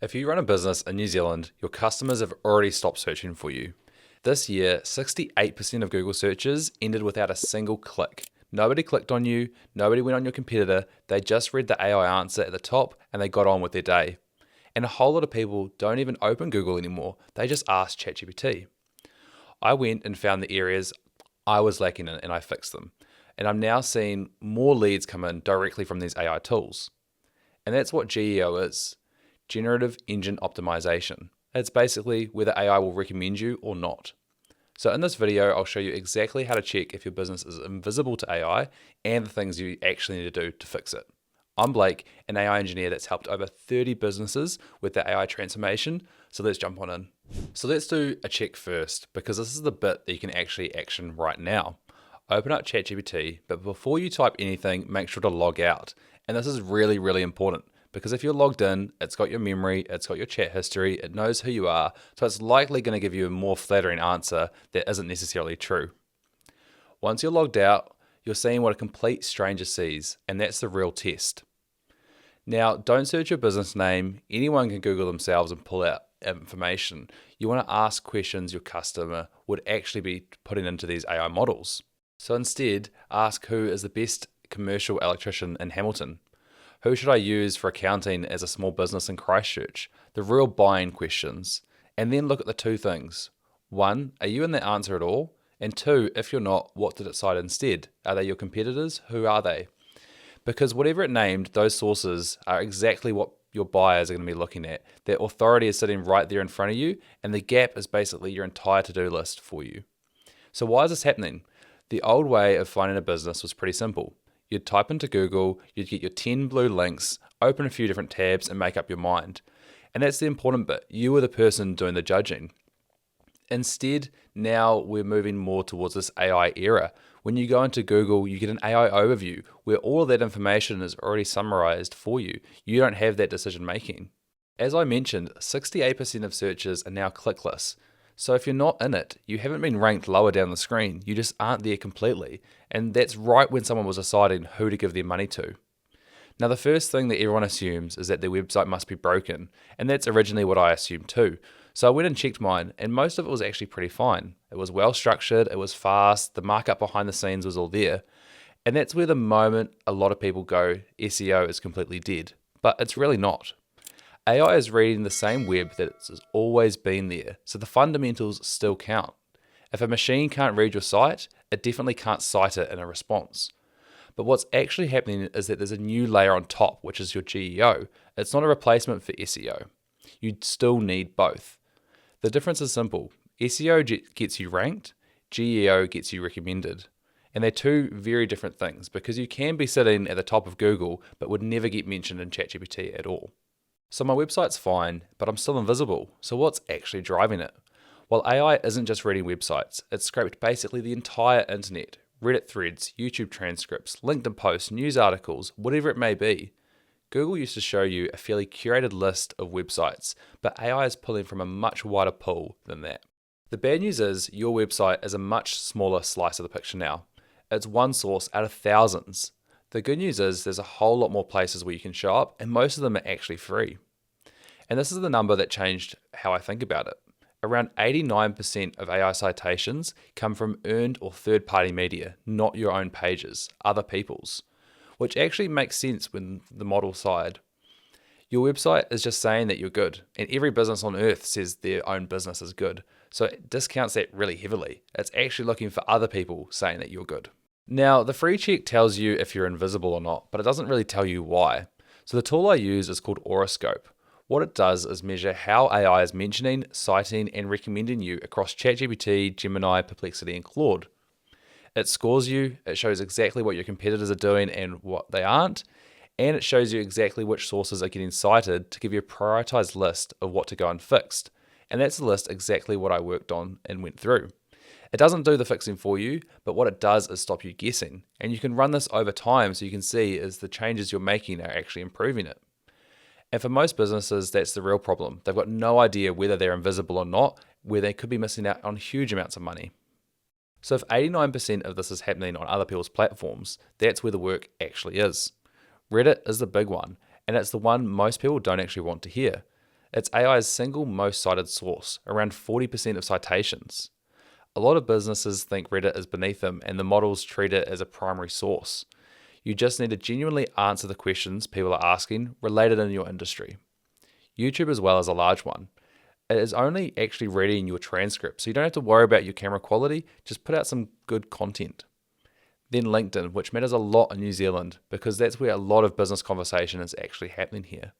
If you run a business in New Zealand, your customers have already stopped searching for you. This year, 68% of Google searches ended without a single click. Nobody clicked on you, nobody went on your competitor, they just read the AI answer at the top and they got on with their day. And a whole lot of people don't even open Google anymore, they just ask ChatGPT. I went and found the areas I was lacking in and I fixed them. And I'm now seeing more leads come in directly from these AI tools. And that's what GEO is. Generative Engine Optimization. It's basically whether AI will recommend you or not. So in this video, I'll show you exactly how to check if your business is invisible to AI and the things you actually need to do to fix it. I'm Blake, an AI engineer that's helped over 30 businesses with their AI transformation, so let's jump on in. So let's do a check first, because this is the bit that you can actually action right now. Open up ChatGPT, but before you type anything, make sure to log out. And this is really, really important. Because if you're logged in, it's got your memory, it's got your chat history, it knows who you are, so it's likely going to give you a more flattering answer that isn't necessarily true. Once you're logged out, you're seeing what a complete stranger sees, and that's the real test. Now, don't search your business name. Anyone can Google themselves and pull out information. You want to ask questions your customer would actually be putting into these AI models. So instead, ask who is the best commercial electrician in Hamilton. Who should I use for accounting as a small business in Christchurch? The real buying questions. And then look at the two things. One, are you in the answer at all? And two, if you're not, what did it cite instead? Are they your competitors? Who are they? Because whatever it named, those sources are exactly what your buyers are going to be looking at. Their authority is sitting right there in front of you, and the gap is basically your entire to-do list for you. So why is this happening? The old way of finding a business was pretty simple. You'd type into Google, you'd get your 10 blue links, open a few different tabs and make up your mind. And that's the important bit. You were the person doing the judging. Instead, now we're moving more towards this AI era. When you go into Google, you get an AI overview where all of that information is already summarized for you. You don't have that decision making. As I mentioned, 68% of searches are now clickless. So if you're not in it, you haven't been ranked lower down the screen, you just aren't there completely. And that's right when someone was deciding who to give their money to. Now the first thing that everyone assumes is that their website must be broken, and that's originally what I assumed too. So I went and checked mine, and most of it was actually pretty fine. It was well structured, it was fast, the markup behind the scenes was all there. And that's where the moment a lot of people go, SEO is completely dead. But it's really not. AI is reading the same web that has always been there, so the fundamentals still count. If a machine can't read your site, it definitely can't cite it in a response. But what's actually happening is that there's a new layer on top, which is your GEO. It's not a replacement for SEO. You still need both. The difference is simple. SEO gets you ranked, GEO gets you recommended. And they're two very different things, because you can be sitting at the top of Google, but would never get mentioned in ChatGPT at all. So my website's fine, but I'm still invisible. So what's actually driving it? Well, AI isn't just reading websites. It's scraped basically the entire internet. Reddit threads, YouTube transcripts, LinkedIn posts, news articles, whatever it may be. Google used to show you a fairly curated list of websites, but AI is pulling from a much wider pool than that. The bad news is your website is a much smaller slice of the picture now. It's one source out of thousands. The good news is there's a whole lot more places where you can show up, and most of them are actually free. And this is the number that changed how I think about it. Around 89% of AI citations come from earned or third-party media, not your own pages, other people's, which actually makes sense when the model side. Your website is just saying that you're good, and every business on earth says their own business is good, so it discounts that really heavily. It's actually looking for other people saying that you're good. Now, the free check tells you if you're invisible or not, but it doesn't really tell you why. So the tool I use is called Horoscope. What it does is measure how AI is mentioning, citing, and recommending you across ChatGPT, Gemini, Perplexity, and Claude. It scores you, it shows exactly what your competitors are doing and what they aren't, and it shows you exactly which sources are getting cited to give you a prioritized list of what to go and fix. And that's the list exactly what I worked on and went through. It doesn't do the fixing for you, but what it does is stop you guessing. And you can run this over time so you can see as the changes you're making are actually improving it. And for most businesses, that's the real problem. They've got no idea whether they're invisible or not, where they could be missing out on huge amounts of money. So if 89% of this is happening on other people's platforms, that's where the work actually is. Reddit is the big one, and it's the one most people don't actually want to hear. It's AI's single most cited source, around 40% of citations. A lot of businesses think Reddit is beneath them and the models treat it as a primary source. You just need to genuinely answer the questions people are asking related in your industry. YouTube as well is a large one. It is only actually reading your transcript, so you don't have to worry about your camera quality, just put out some good content. Then LinkedIn, which matters a lot in New Zealand because that's where a lot of business conversation is actually happening here.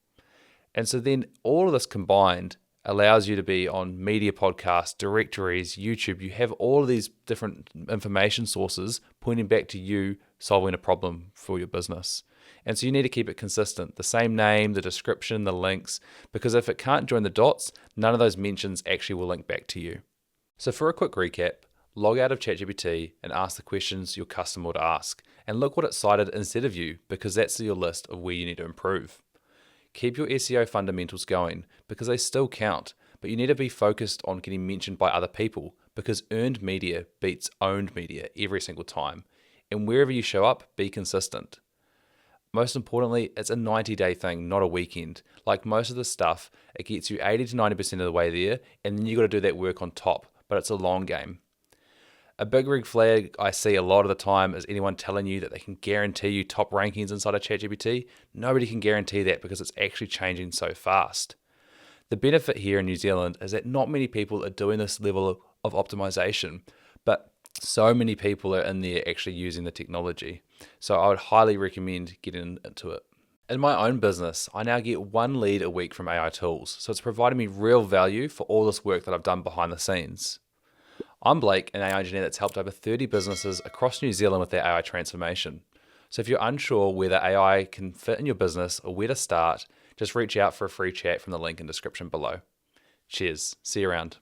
And so then all of this combined allows you to be on media podcasts, directories, YouTube. You have all of these different information sources pointing back to you solving a problem for your business. And so you need to keep it consistent. The same name, the description, the links, because if it can't join the dots, none of those mentions actually will link back to you. So for a quick recap, log out of ChatGPT and ask the questions your customer would ask, and look what it cited instead of you, because that's your list of where you need to improve. Keep your SEO fundamentals going because they still count, but you need to be focused on getting mentioned by other people because earned media beats owned media every single time. And wherever you show up, be consistent. Most importantly, it's a 90-day thing, not a weekend. Like most of the stuff, it gets you 80 to 90% of the way there, and then you got to do that work on top, but it's a long game. A big red flag I see a lot of the time is anyone telling you that they can guarantee you top rankings inside of ChatGPT. Nobody can guarantee that because it's actually changing so fast. The benefit here in New Zealand is that not many people are doing this level of optimization, but so many people are in there actually using the technology. So I would highly recommend getting into it. In my own business, I now get 1 lead a week from AI tools. So it's providing me real value for all this work that I've done behind the scenes. I'm Blake, an AI engineer that's helped over 30 businesses across New Zealand with their AI transformation. So if you're unsure whether AI can fit in your business or where to start, just reach out for a free chat from the link in the description below. Cheers. See you around.